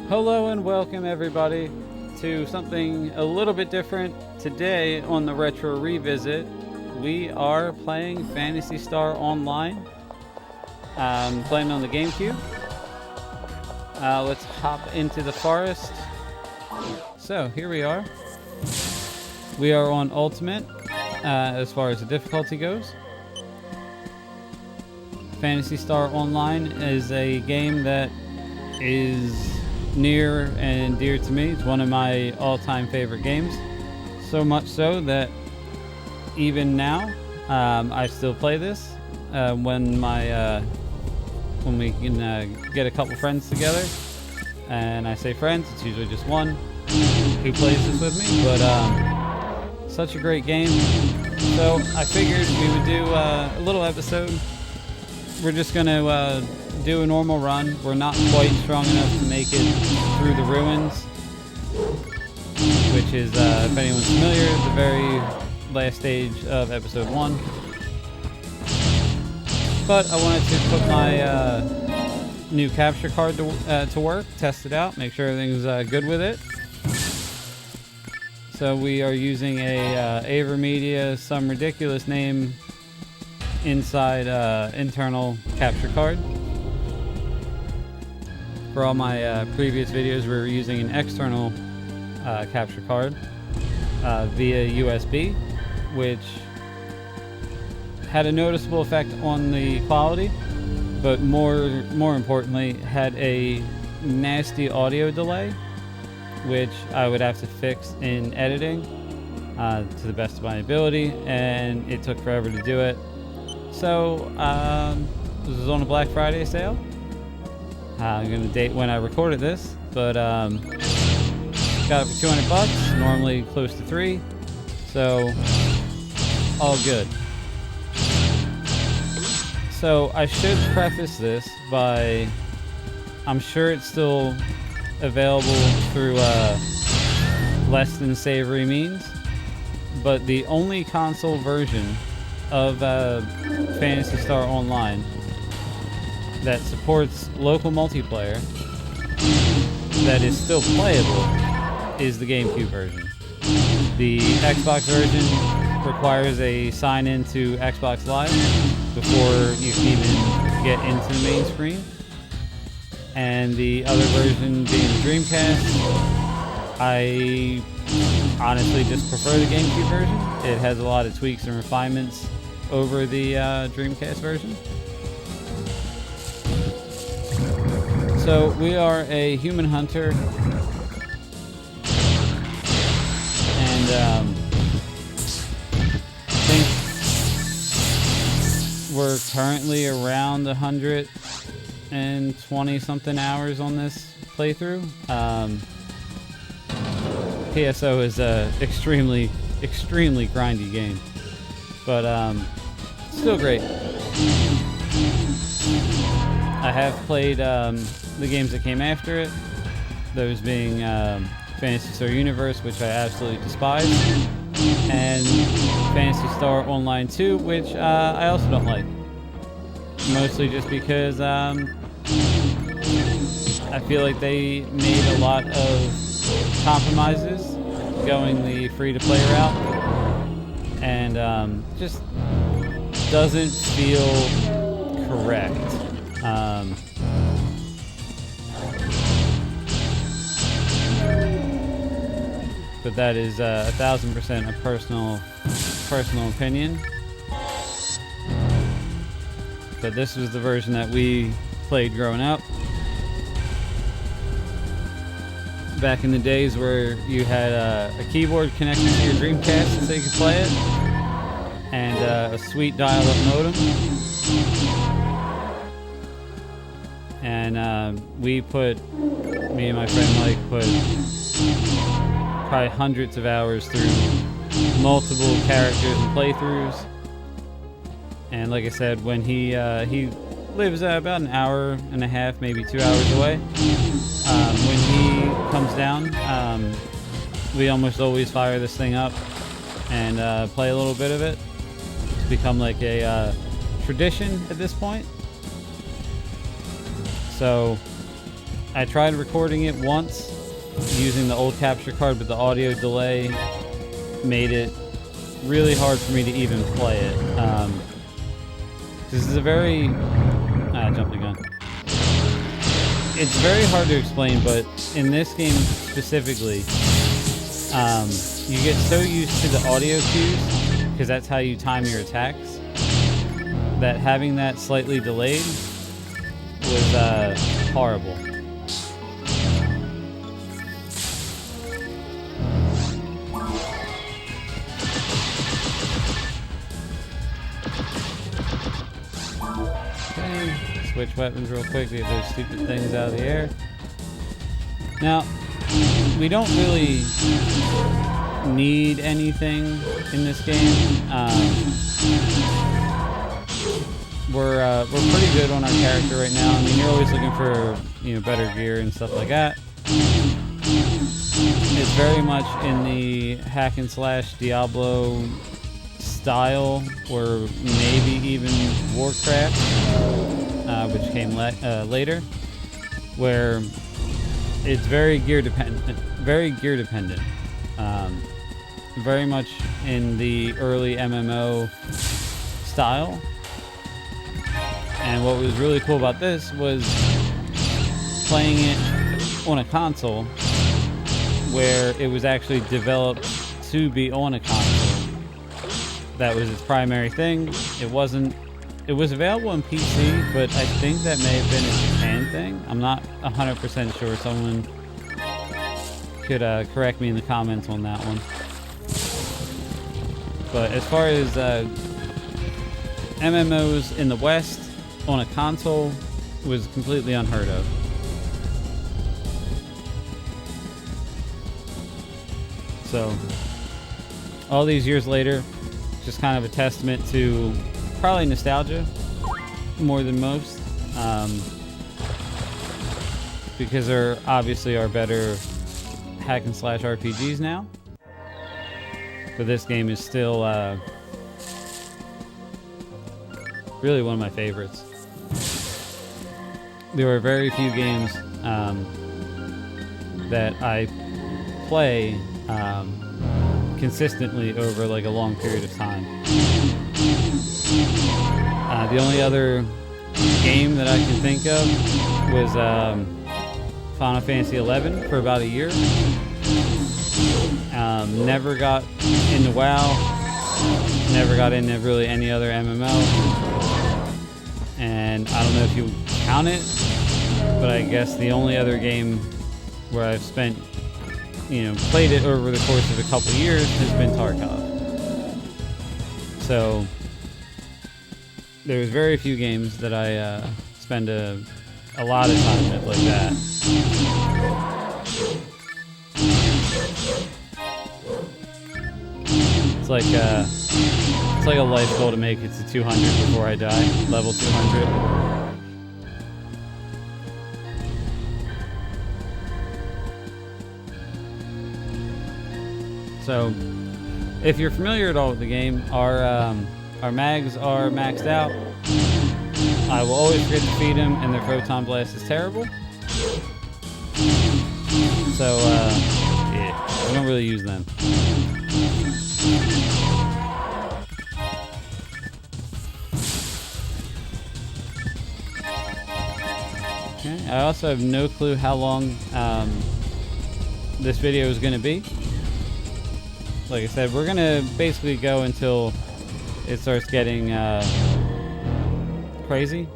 Hello and welcome everybody to something a little bit different. Today on the Retro Revisit, we are playing Phantasy Star Online. Playing on the GameCube. Let's hop into the forest. So here we are. We are on Ultimate as far as the difficulty goes. Phantasy Star Online is a game that is near and dear to me. It's one of my all-time favorite games. So much so that even now, I still play this when we can get a couple friends together. And I say friends, it's usually just one who plays this with me. But such a great game. So I figured we would do a little episode. We're just gonna do a normal run. We're not quite strong enough to make it through the ruins, which is, if anyone's familiar, the very last stage of episode 1. But I wanted to put my new capture card to work, test it out, make sure everything's good with it. So we are using a AverMedia, some ridiculous name inside internal capture card. For all my previous videos, we were using an external capture card via USB, which had a noticeable effect on the quality, but more importantly, had a nasty audio delay, which I would have to fix in editing to the best of my ability, and it took forever to do it. So this was on a Black Friday sale. I'm gonna date when I recorded this, but got it for $200. Normally close to $3, so all good. So I should preface this by, I'm sure it's still available through less than savory means, but the only console version of Phantasy Star Online that supports local multiplayer that is still playable is the GameCube version. The Xbox version requires a sign in to Xbox Live before you can even get into the main screen. And the other version being the Dreamcast, I honestly just prefer the GameCube version. It has a lot of tweaks and refinements over the Dreamcast version. So we are a human hunter, and I think we're currently around 120 something hours on this playthrough. PSO is a extremely grindy game, but still great. I have played the games that came after it, those being Phantasy Star Universe, which I absolutely despise, and Phantasy Star Online 2, which I also don't like. Mostly just because I feel like they made a lot of compromises going the free-to-play route, and just doesn't feel correct. But that is 1,000% a personal opinion. But this was the version that we played growing up. Back in the days where you had a keyboard connected to your Dreamcast so you could play it, and a sweet dial-up modem. And me and my friend Mike put probably hundreds of hours through multiple characters and playthroughs. And like I said, when he lives about an hour and a half, maybe 2 hours away. When he comes down, we almost always fire this thing up and play a little bit of it. It's become like a tradition at this point. So I tried recording it once using the old capture card, but the audio delay made it really hard for me to even play it. This is a very... jumped the gun. It's very hard to explain, but in this game specifically, you get so used to the audio cues, because that's how you time your attacks, that having that slightly delayed was horrible. Okay, switch weapons real quick to get those stupid things out of the air. Now, we don't really need anything in this game. We're pretty good on our character right now. I mean, you're always looking for, you know, better gear and stuff like that. It's very much in the hack and slash Diablo style, or maybe even Warcraft, which came later, where it's very gear dependent. Very much in the early MMO style. And what was really cool about this was playing it on a console where it was actually developed to be on a console. That was its primary thing. It was available on PC, but I think that may have been a Japan thing. I'm not 100% sure. Someone could correct me in the comments on that one. But as far as MMOs in the West on a console, was completely unheard of. So all these years later, just kind of a testament to probably nostalgia more than most, because there obviously are better hack and slash RPGs now, but this game is still really one of my favorites. There are very few games that I play consistently over like a long period of time. The only other game that I can think of was Final Fantasy 11 for about a year. Never got into WoW. Never got into really any other MMO. And I don't know if you count it, but I guess the only other game where I've spent, played it over the course of a couple years has been Tarkov. So there's very few games that I spend a lot of time with like that. It's like a life goal to make it to 200 before I die. Level 200. So, if you're familiar at all with the game, our mags are maxed out. I will always forget to feed them, and their photon blast is terrible. So, yeah, we don't really use them. Okay, I also have no clue how long this video is going to be. Like I said, we're going to basically go until it starts getting crazy.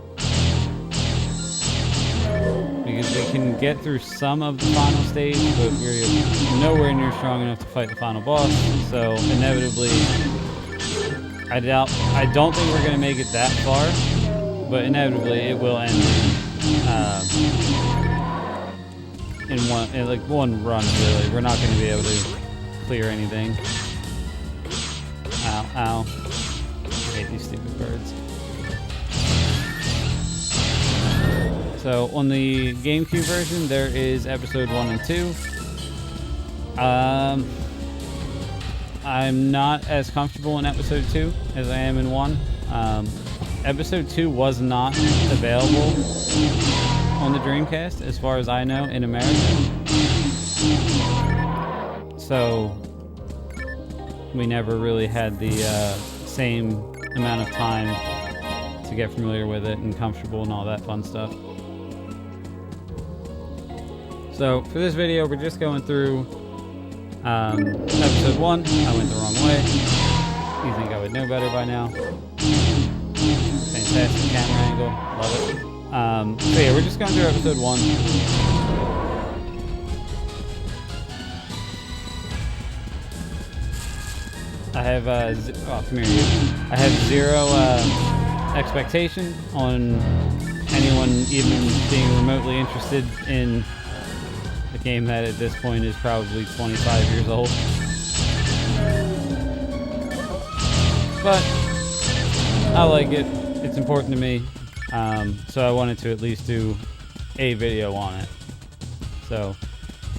Because we can get through some of the final stage, but we're nowhere near strong enough to fight the final boss. So inevitably, I don't think we're going to make it that far, but inevitably it will end in one run. Really, we're not going to be able to clear anything. Ow, ow. I hate these stupid birds. So on the GameCube version, there is episode 1 and 2. I'm not as comfortable in episode 2 as I am in 1. Episode 2 was not available on the Dreamcast, as far as I know, in America. So we never really had the same amount of time to get familiar with it and comfortable and all that fun stuff. So for this video, we're just going through episode 1. I went the wrong way. You think I would know better by now. Fantastic camera angle. Love it. So yeah, we're just going through episode 1. I have come here. I have zero expectation on anyone even being remotely interested in a game that at this point is probably 25 years old. But I like it. It's important to me. So I wanted to at least do a video on it. So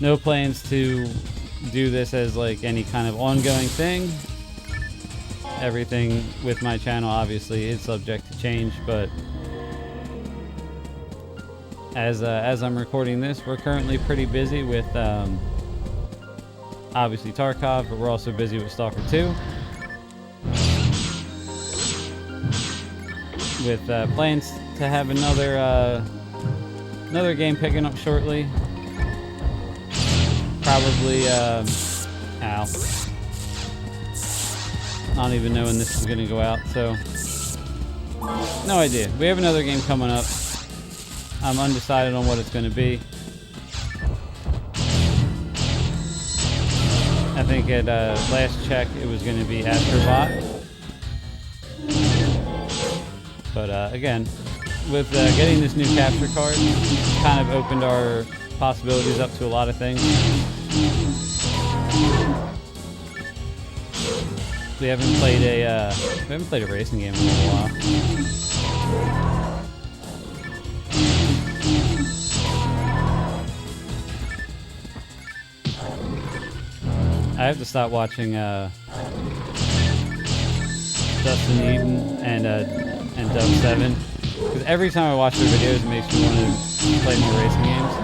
no plans to do this as like any kind of ongoing thing. Everything with my channel obviously is subject to change, but as I'm recording this, we're currently pretty busy with obviously Tarkov, but we're also busy with Stalker 2. With plans to have another game picking up shortly. Probably not even know when this is going to go out, so no idea. We have another game coming up. I'm undecided on what it's going to be. I think at last check it was going to be Astrobot. But again, with getting this new capture card, kind of opened our possibilities up to a lot of things. We haven't played a racing game in a little while. I have to stop watching Dustin Eden and Dub 7, because every time I watch their videos it makes me want to play more racing games.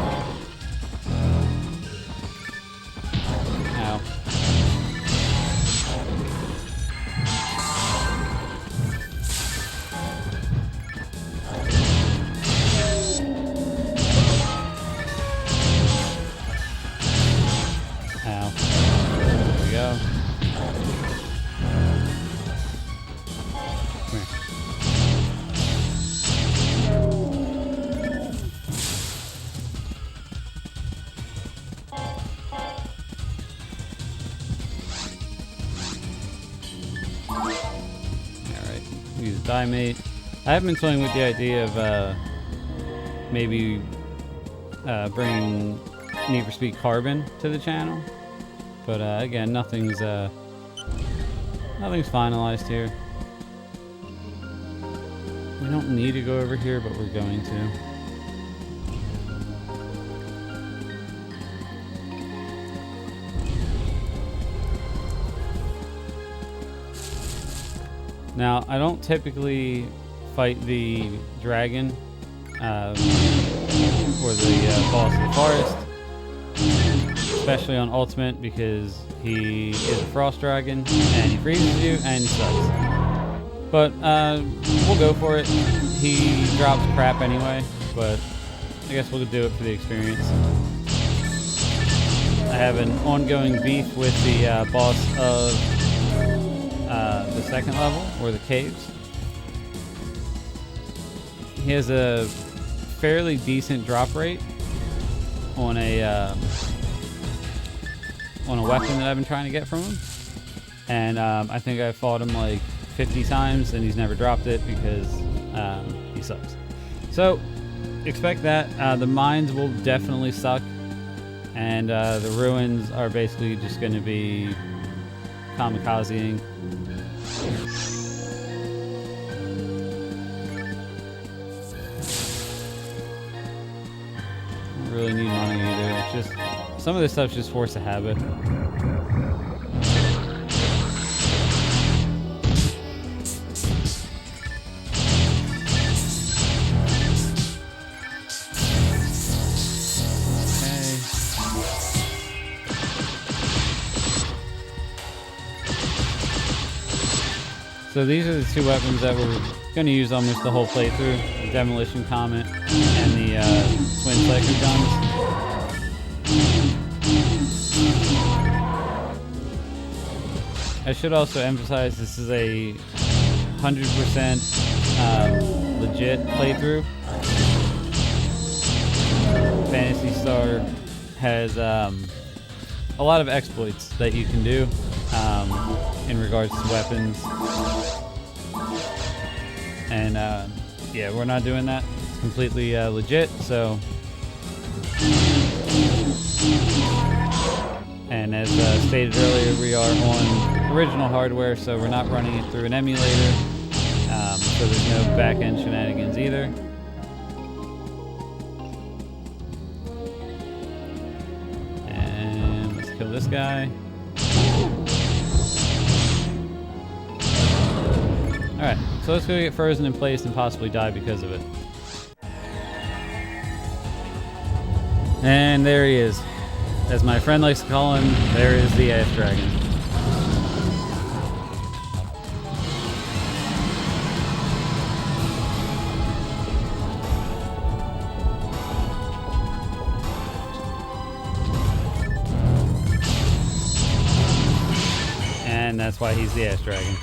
Ow. Ow. There we go. Come here. Use Diemate. I have been toying with the idea of maybe bringing Need for Speed Carbon to the channel, but again, nothing's finalized here. We don't need to go over here, but we're going to. Now, I don't typically fight the dragon or the boss of the forest, especially on Ultimate, because he is a frost dragon and he freezes you and he sucks. But we'll go for it. He drops crap anyway, but I guess we'll do it for the experience. I have an ongoing beef with the boss of the second level, or the caves. He has a fairly decent drop rate on a weapon that I've been trying to get from him, and I think I fought him like 50 times and he's never dropped it because he sucks. So expect that. The mines will definitely suck, and the ruins are basically just going to be kamikazeing. Don't really need money either. It's just some of this stuff's just force of habit. So these are the two weapons that we're going to use almost the whole playthrough. The Demolition Comet and the Twin Cycler Guns. I should also emphasize this is a 100% legit playthrough. Phantasy Star has a lot of exploits that you can do in regards to weapons. And yeah, we're not doing that. It's completely legit, so. And as stated earlier, we are on original hardware, so we're not running it through an emulator. So there's no back-end shenanigans either. And let's kill this guy. Alright, so let's go get frozen in place and possibly die because of it. And there he is. As my friend likes to call him, there is the Ash Dragon. And that's why he's the Ash Dragon.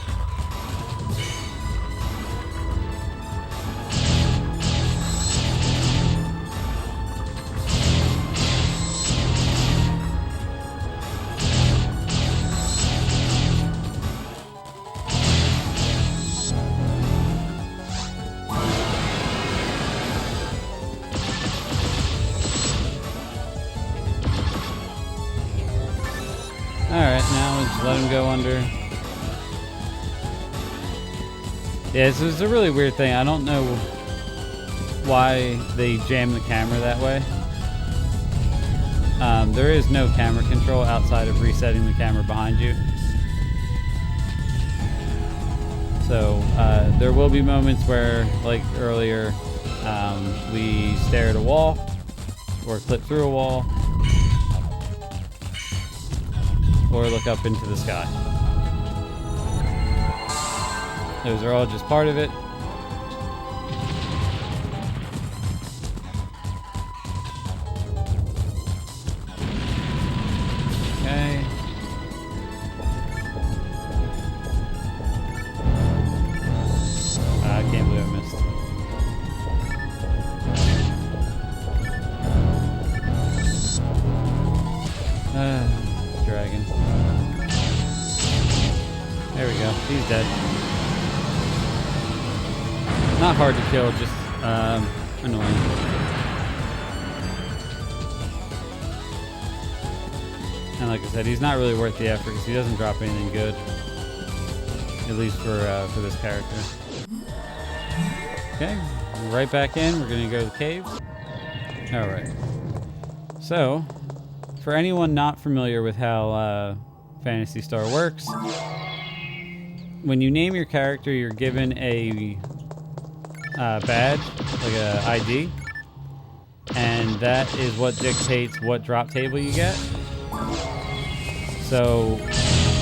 Alright, now we'll just let him go under. Yeah, this is a really weird thing. I don't know why they jam the camera that way. There is no camera control outside of resetting the camera behind you. So there will be moments where, like earlier, we stare at a wall or clip through a wall, or look up into the sky. Those are all just part of it. Okay. I can't believe I missed. Dragon. There we go. He's dead. Not hard to kill, just annoying. And like I said, he's not really worth the effort because he doesn't drop anything good. At least for this character. Okay, right back in. We're gonna go to the caves. All right. So, for anyone not familiar with how Phantasy Star works, when you name your character, you're given a badge, like a ID, and that is what dictates what drop table you get. So,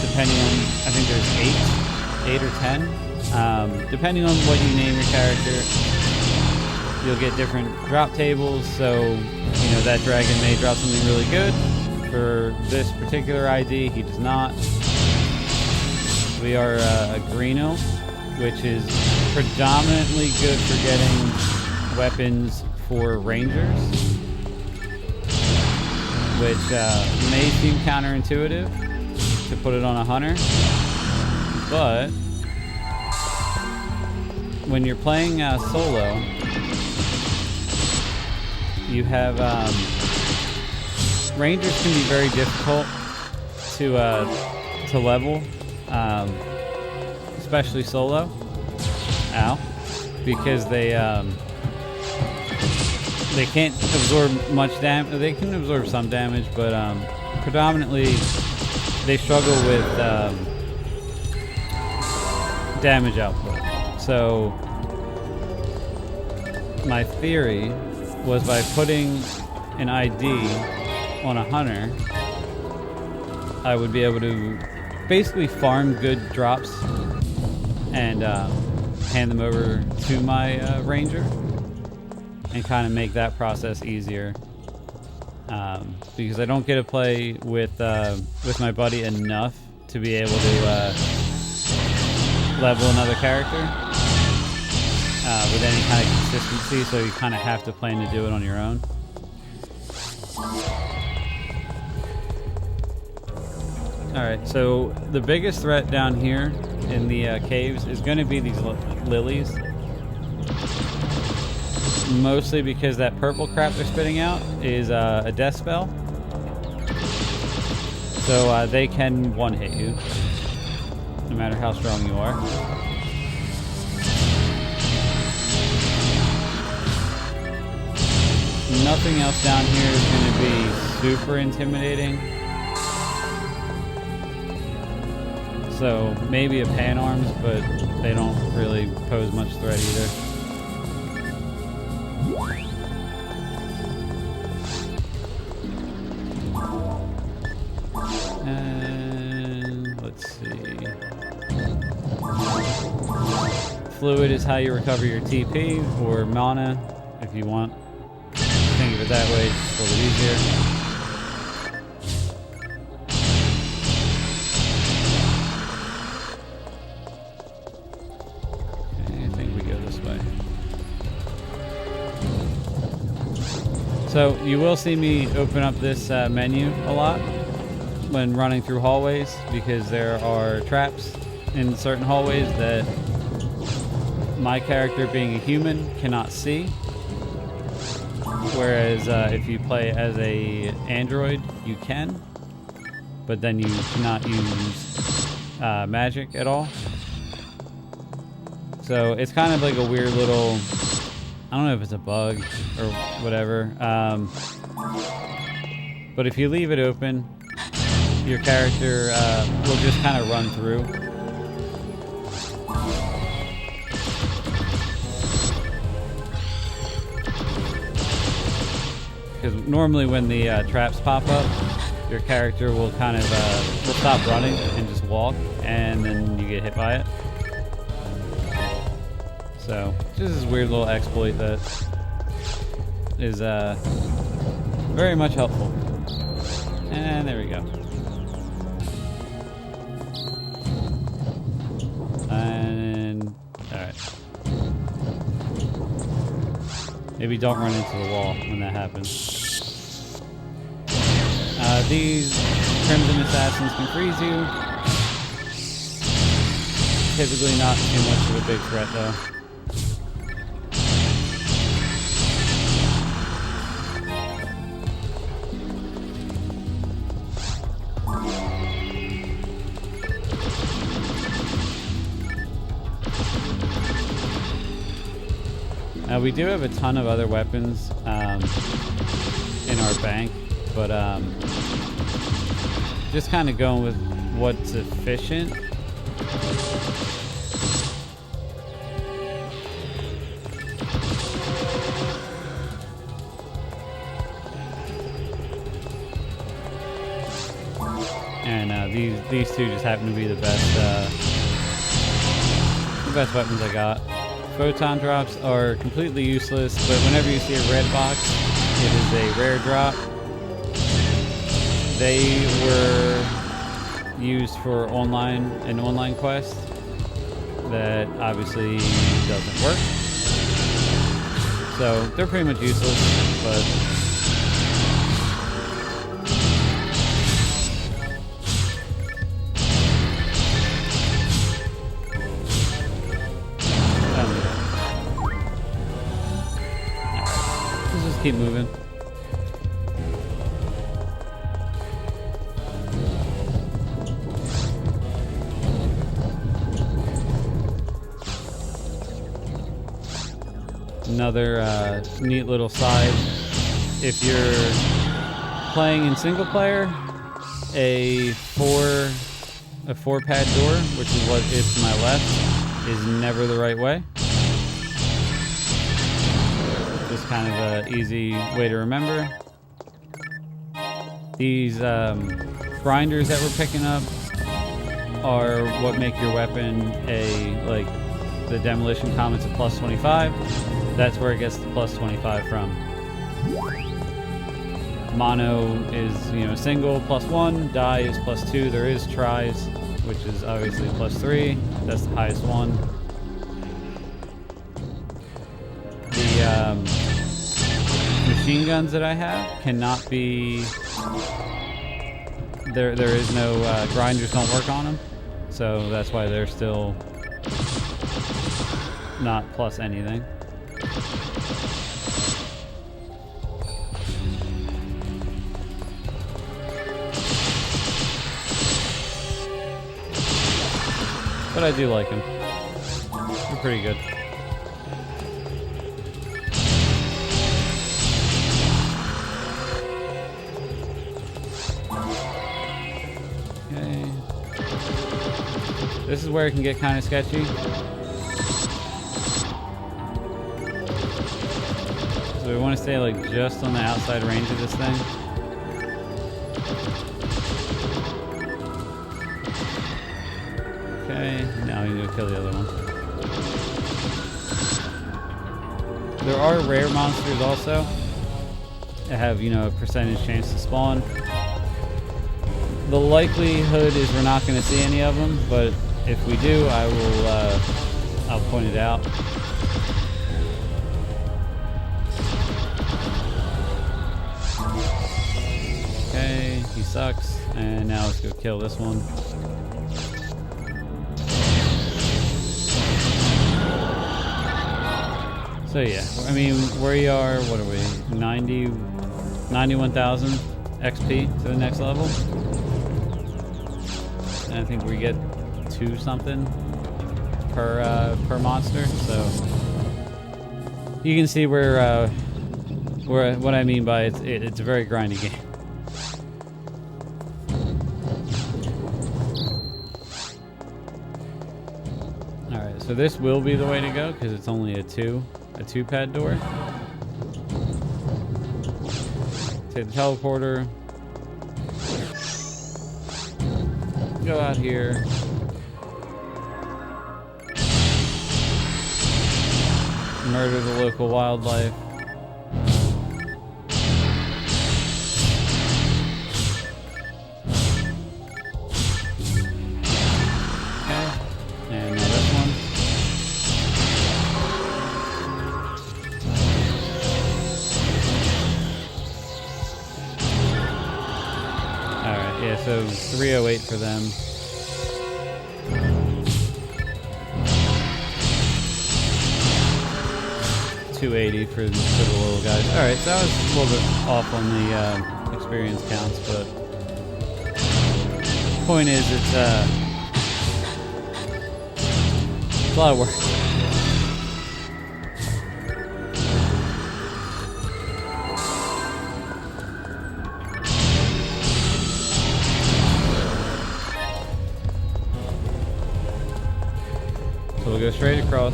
depending on, I think there's 8 or 10, depending on what you name your character, you'll get different drop tables. So, you know, that dragon may drop something really good. For this particular ID, he does not. We are a Greeno, which is predominantly good for getting weapons for rangers, which may seem counterintuitive to put it on a hunter, but when you're playing solo, you have rangers can be very difficult to level, especially solo. Ow, because they can't absorb much damage. They can absorb some damage, but predominantly they struggle with damage output. So my theory was by putting an ID on a hunter, I would be able to basically farm good drops and hand them over to my ranger and kind of make that process easier. Because I don't get to play with my buddy enough to be able to level another character with any kind of consistency, so you kind of have to plan to do it on your own. Alright, so the biggest threat down here in the caves is going to be these lilies. Mostly because that purple crap they're spitting out is a death spell. So they can one-hit you, no matter how strong you are. Nothing else down here is going to be super intimidating. So maybe a pan arms, but they don't really pose much threat either. And let's see. Fluid is how you recover your TP or mana, if you want. Think of it that way, it's a little bit easier. So you will see me open up this menu a lot when running through hallways, because there are traps in certain hallways that my character, being a human, cannot see. Whereas if you play as a android, you can, but then you cannot use magic at all. So it's kind of like a weird little, I don't know if it's a bug or whatever, but if you leave it open, your character will just kind of run through. Because normally when the traps pop up, your character will kind of will stop running and just walk, and then you get hit by it. So, just this weird little exploit that is very much helpful. And there we go. And, alright. Maybe don't run into the wall when that happens. These Crimson Assassins can freeze you. Typically not too much of a big threat though. We do have a ton of other weapons in our bank, but just kind of going with what's efficient. And these two just happen to be the best weapons I got. Photon drops are completely useless, but whenever you see a red box, it is a rare drop. They were used for an online quest that obviously doesn't work. So they're pretty much useless, but keep moving. Another neat little side. If you're playing in single player, a four pad door, which is what is to my left, is never the right way. Just kind of an easy way to remember. These grinders that we're picking up are what make your weapon like the demolition comments at plus 25. That's where it gets the plus 25 from. Mono is, you know, single plus 1, die is plus 2. There is tries, which is obviously plus 3. That's the highest one. The machine guns that I have cannot be. There is no grinders don't work on them, so that's why they're still not plus anything. But I do like them. They're pretty good. Okay. This is where it can get kind of sketchy. So we want to stay like just on the outside range of this thing. Okay, now we can go kill the other one. There are rare monsters also that have, you know, a percentage chance to spawn. The likelihood is we're not going to see any of them, but if we do, I will, I'll point it out. Okay, he sucks, and now let's go kill this one. So yeah, I mean, we are, what are we, 91,000 XP to the next level. And I think we get 2 something per monster, so you can see where what I mean by it's a very grindy game. All right, so this will be the way to go because it's only a two-pad door. Take the teleporter. Go out here. Murder the local wildlife. Okay. And now this one. Alright, yeah, so 308 for them. $280 for the little guys. Alright, so that was a little bit off on the experience counts, but point is it's a lot of work. So we'll go straight across.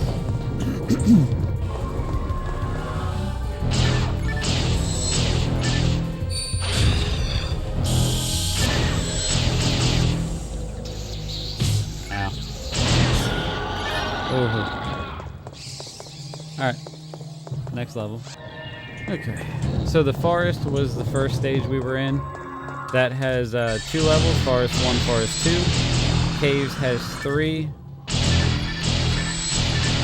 Alright, next level. Okay, so the forest was the first stage we were in. That has 2 levels, forest 1, forest 2. Caves has 3.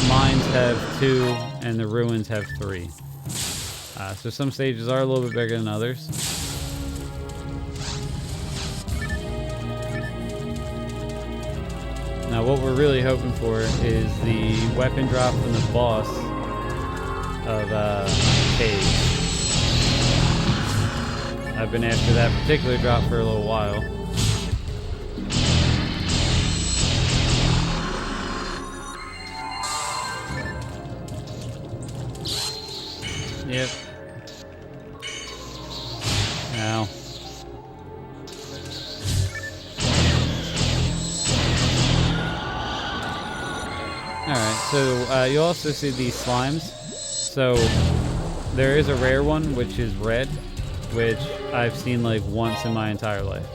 Mines have 2, and the ruins have 3. So some stages are a little bit bigger than others. Now what we're really hoping for is the weapon drop from the boss of Cave. I've been after that particular drop for a little while. Yep. Now. Alright, so you also see these slimes. So there is a rare one, which is red, which I've seen like once in my entire life.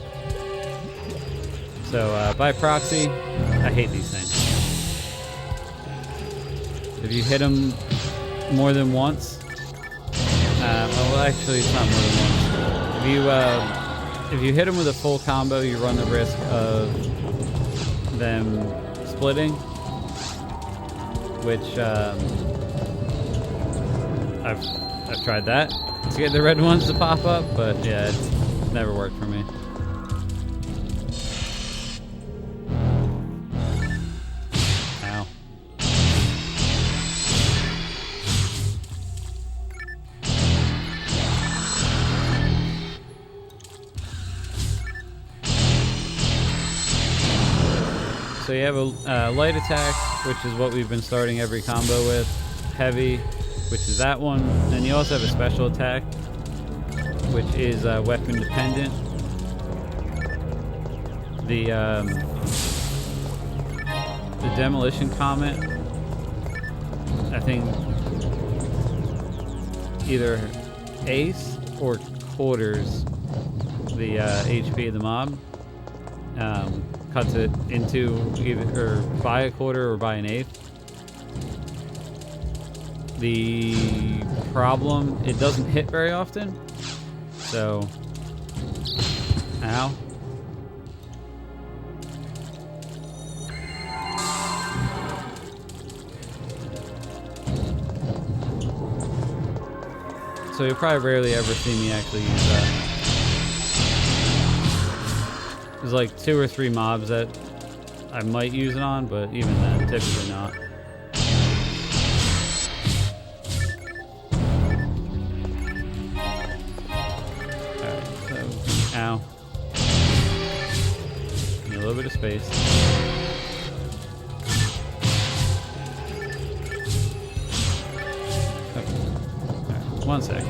So by proxy, I hate these things. If you hit them more than once, well, actually, it's not more than once. If you hit them with a full combo, you run the risk of them splitting, which I've tried that to get the red ones to pop up, but yeah, it's never worked for me. Ow. So you have a light attack, which is what we've been starting every combo with. Heavy, which is that one. Then you also have a special attack, which is weapon dependent. The demolition comet, I think either ace or quarters the HP of the mob. Cuts it into either by a quarter or by an eighth. The problem, it doesn't hit very often, so ow. So you'll probably rarely ever see me actually use that. There's like 2 or 3 mobs that I might use it on, but even then, typically not. Alright, so, ow. Need a little bit of space. Okay. Alright, 1 sec.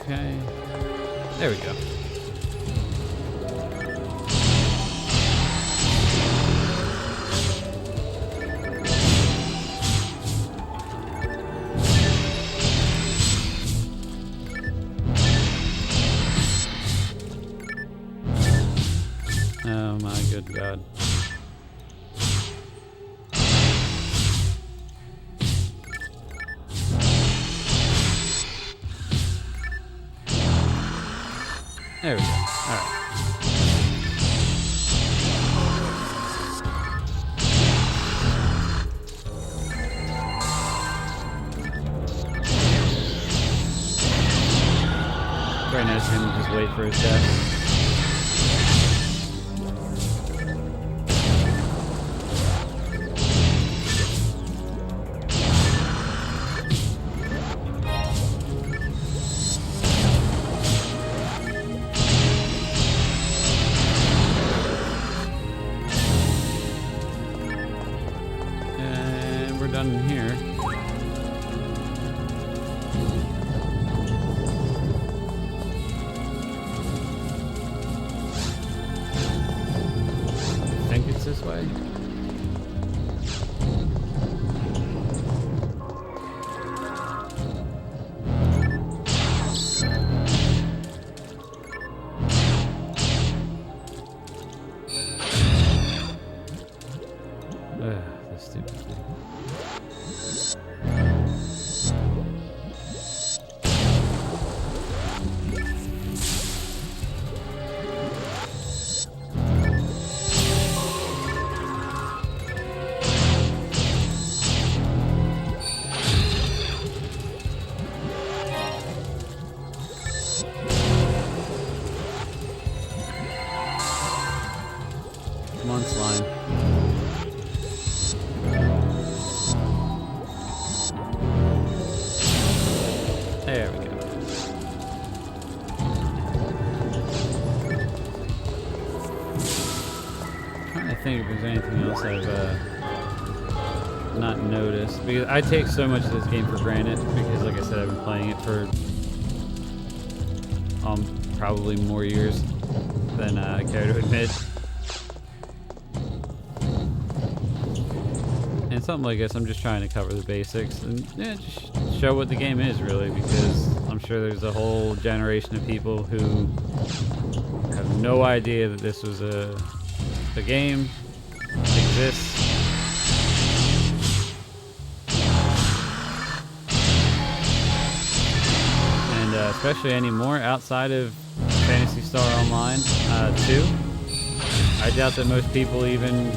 Okay. There we go. Oh my good God. There we go. Alright. Right now it's gonna just wait for his death. Done in here. I think it's this way. Ugh, this stupid thing. Come on, slime. There we go. I'm trying to think if there's anything else I've not noticed. Because I take so much of this game for granted because, like I said, I've been playing it for probably more years than I care to admit. And something like this, I'm just trying to cover the basics and yeah, just show what the game is really, because I'm sure there's a whole generation of people who have no idea that this was a game exists. And especially anymore outside of Phantasy Star Online 2. I doubt that most people even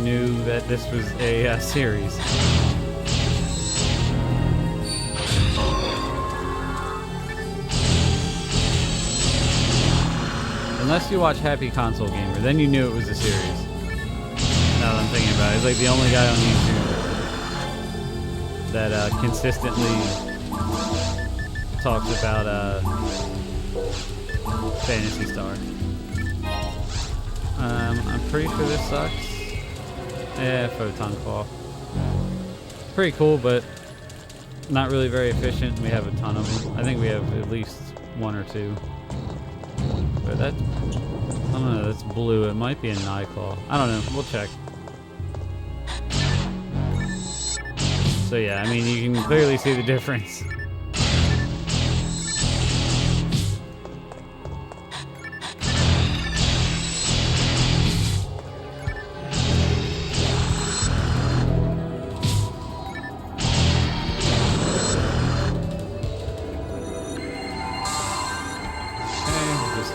knew that this was a series. Unless you watch Happy Console Gamer, then you knew it was a series. Now that I'm thinking about it, he's like the only guy on YouTube that consistently talks about Phantasy Star. I'm pretty sure this sucks. Yeah, photon claw. Pretty cool, but not really very efficient. We have a ton of them. I think we have at least one or two. But that, I don't know, that's blue. It might be a Nightclaw. I don't know. We'll check. So yeah, I mean, you can clearly see the difference.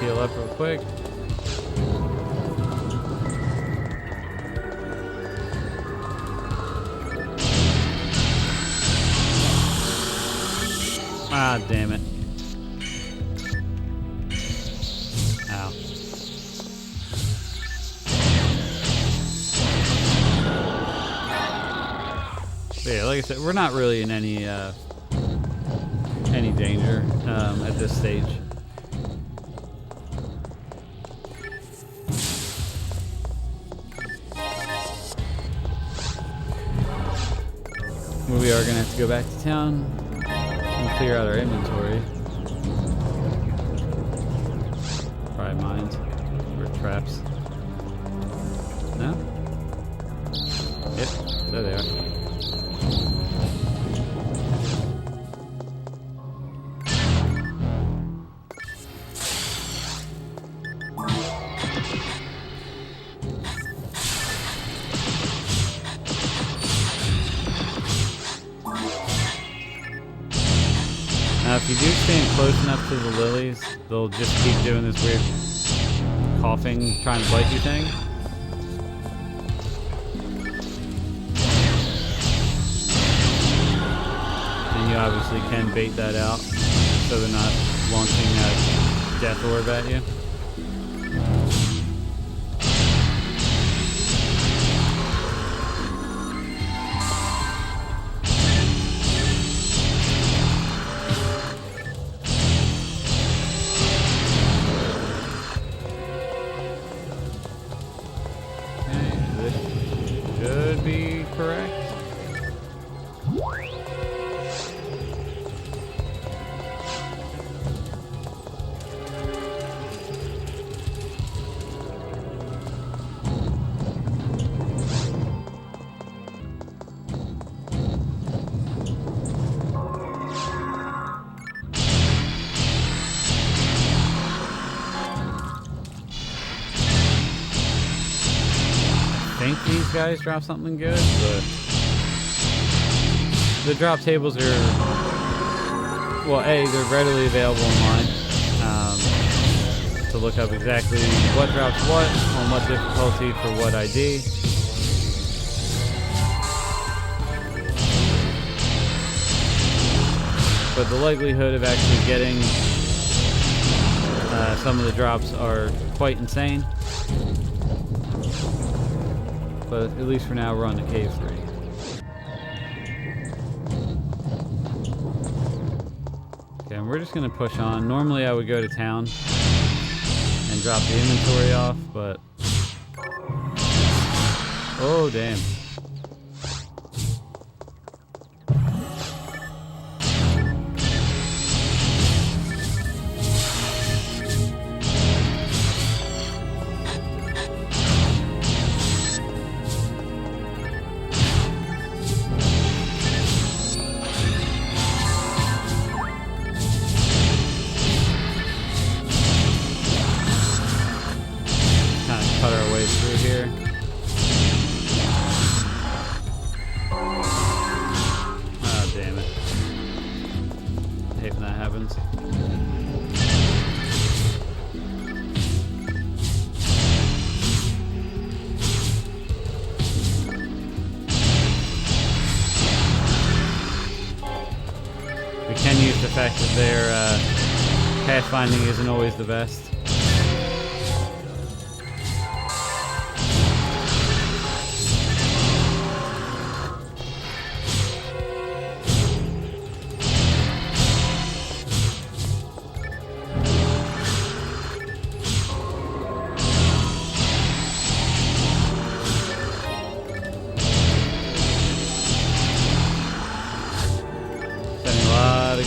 Heal up real quick. Ah, damn it. Ow. So yeah, like I said, we're not really in any danger at this stage. We are going to have to go back to town and clear out our inventory. Probably mines or traps. No? Yep, there they are. Now, if you do stand close enough to the lilies, they'll just keep doing this weird coughing, trying to bite you thing. And you obviously can bait that out, so they're not launching a death orb at you. Should be correct. I think these guys drop something good, but the drop tables are, well, A, they're readily available online to look up exactly what drops what, on what difficulty for what ID. But the likelihood of actually getting some of the drops are quite insane. But at least for now, we're on to Cave 3. Okay, and we're just going to push on. Normally I would go to town and drop the inventory off, but... Oh, damn. happens. We can use the fact that their pathfinding isn't always the best.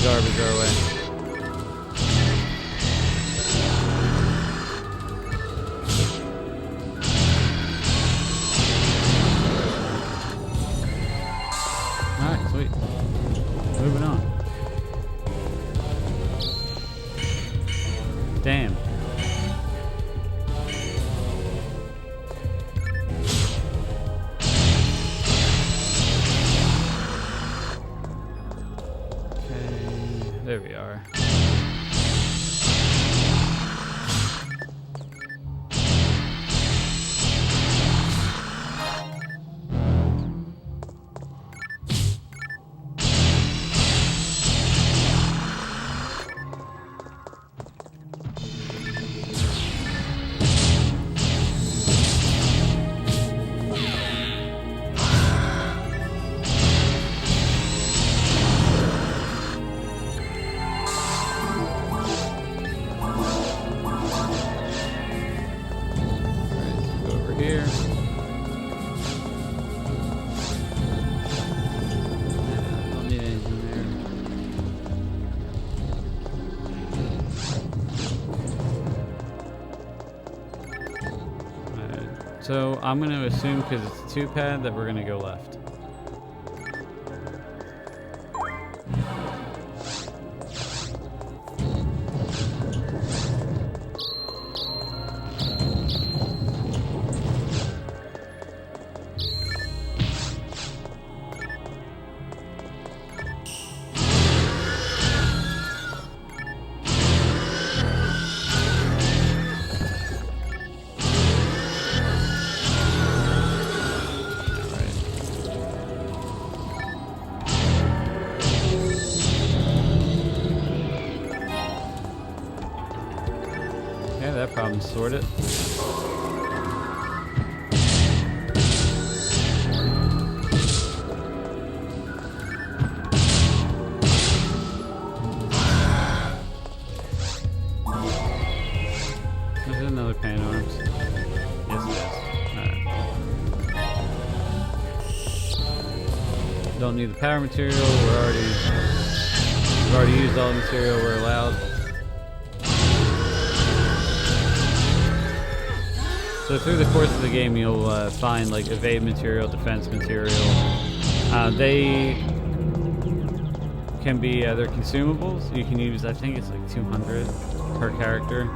Garbage our way. Alright, sweet. Moving on. Damn. There we are. Here. Don't need anything there. Alright, so I'm going to assume because it's a 2-pad that we're going to go left. Yeah, that problem's sorted. Is it another pan arms? Yes, it is. Alright. Don't need the power material. We've already used all the material we're allowed. So through the course of the game, you'll find like evade material, defense material. They can be other consumables. You can use, I think it's like 200 per character.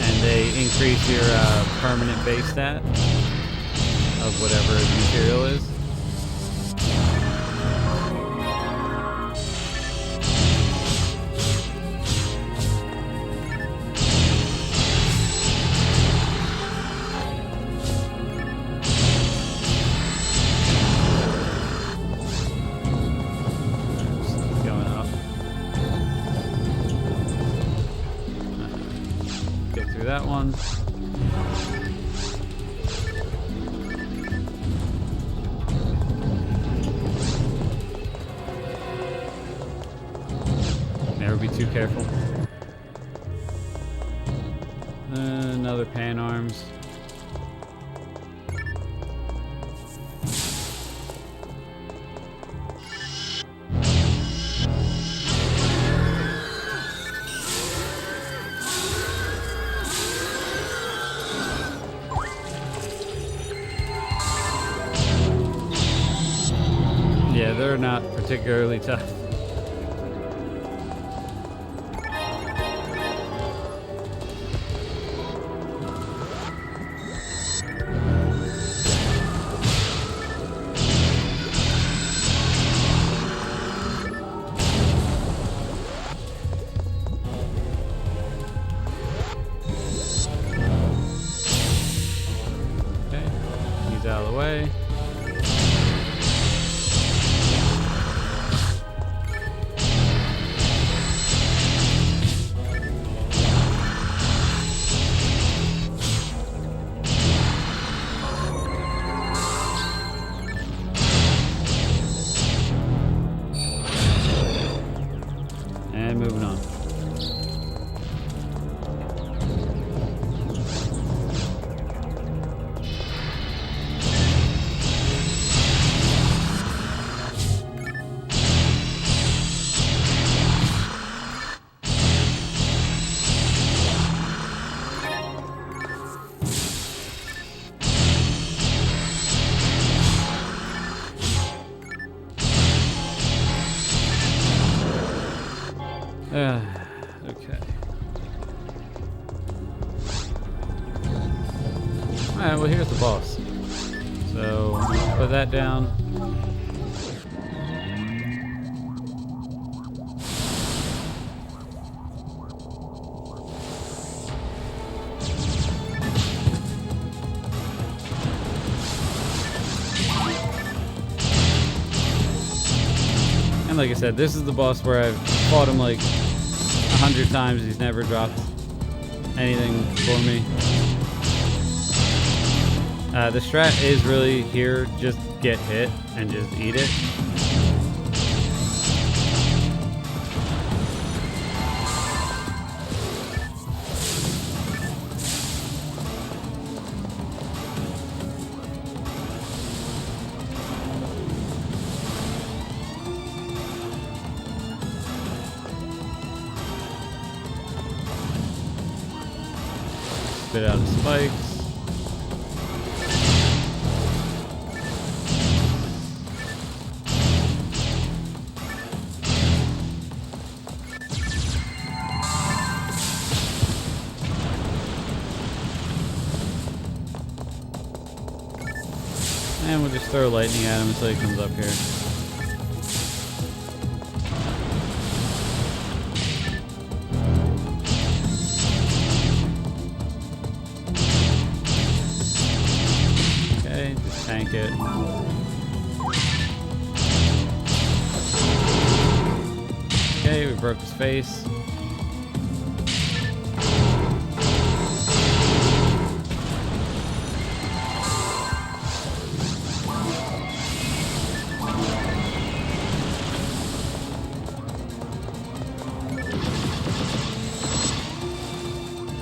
And they increase your permanent base stat of whatever the material is. That one. Never be too careful. Another pan arms. Yeah, they're not particularly tough. Okay. Alright, well here's the boss. So, put that down. And like I said, this is the boss where I've fought him like 100 times. He's never dropped anything for me. The strat is really here, just get hit and just eat it. Spit out the spikes. And we'll just throw lightning at him until he comes up here. Okay, just tank it. Okay, we broke his face.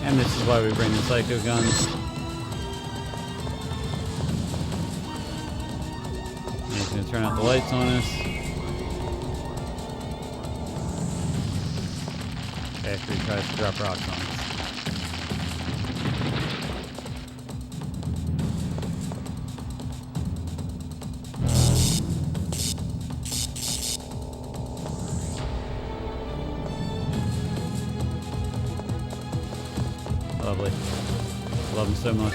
And this is why we bring the psycho guns. And he's gonna turn out the lights on us. After he tries to drop rocks on us. Lovely. Love him so much.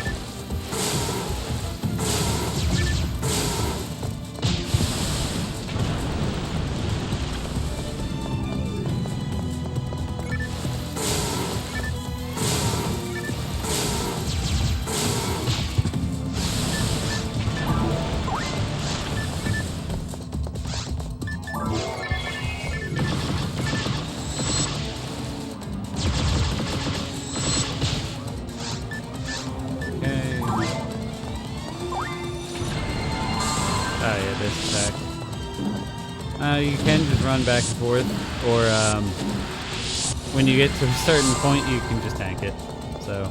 Oh yeah, this attack. You can just run back and forth, or when you get to a certain point, you can just tank it. So.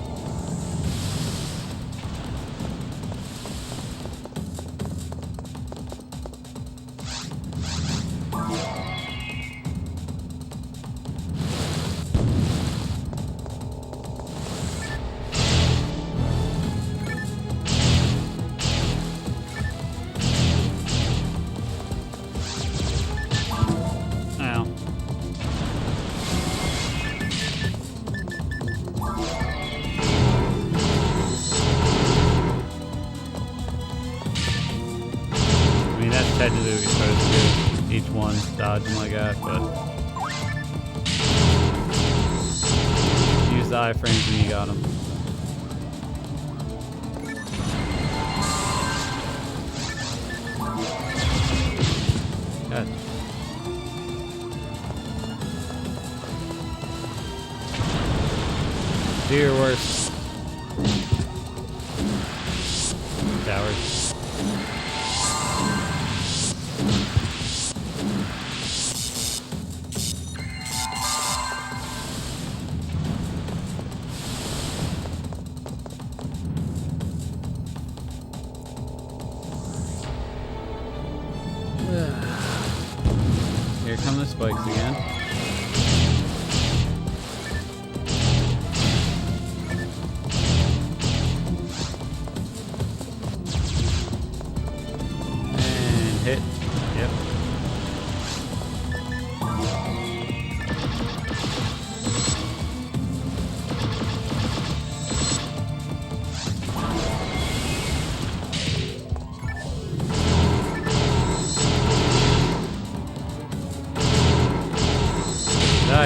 Technically we can try to do each one, dodge them like that, but use the iframes when you got them. God. Do your worst. Cowards. Here come the spikes again. And hit. Yep.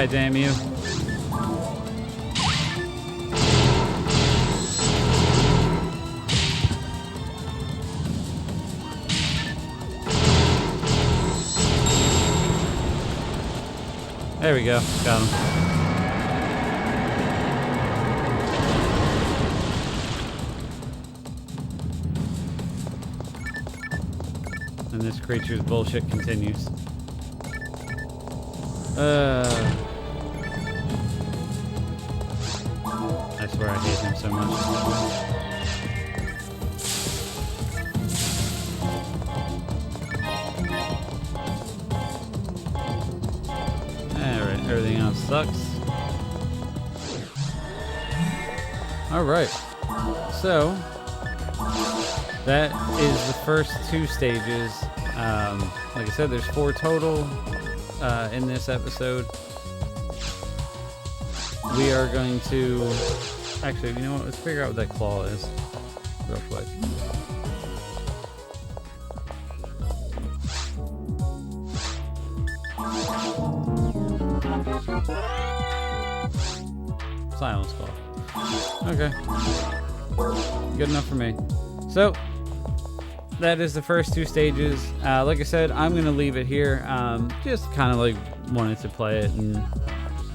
Die, damn you. There we go. Got him. And this creature's bullshit continues. I swear I hate him so much. Alright, everything else sucks. Alright. So, that is the first 2 stages. Like I said, there's 4 total in this episode. We are going to... Actually, you know what? Let's figure out what that claw is real quick. Silence claw. Okay. Good enough for me. So, that is the first 2 stages. Like I said, I'm going to leave it here. Just kind of like wanted to play it and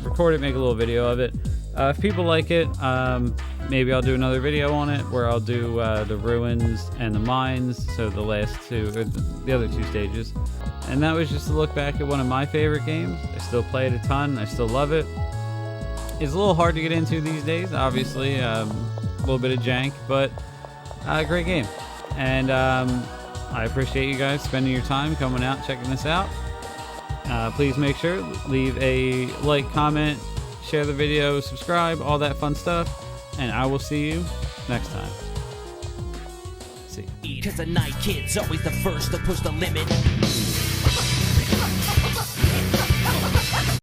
record it, make a little video of it. If people like it, maybe I'll do another video on it where I'll do the ruins and the mines, so the last 2, or the other 2 stages. And that was just a look back at one of my favorite games. I still play it a ton. I still love it. It's a little hard to get into these days, obviously. A little bit of jank, but great game. And I appreciate you guys spending your time coming out, checking this out. Please make sure, leave a like, comment, share the video, subscribe, all that fun stuff. And I will see you next time. See ya. 'Cause the Nightkid's always the first to push the limit.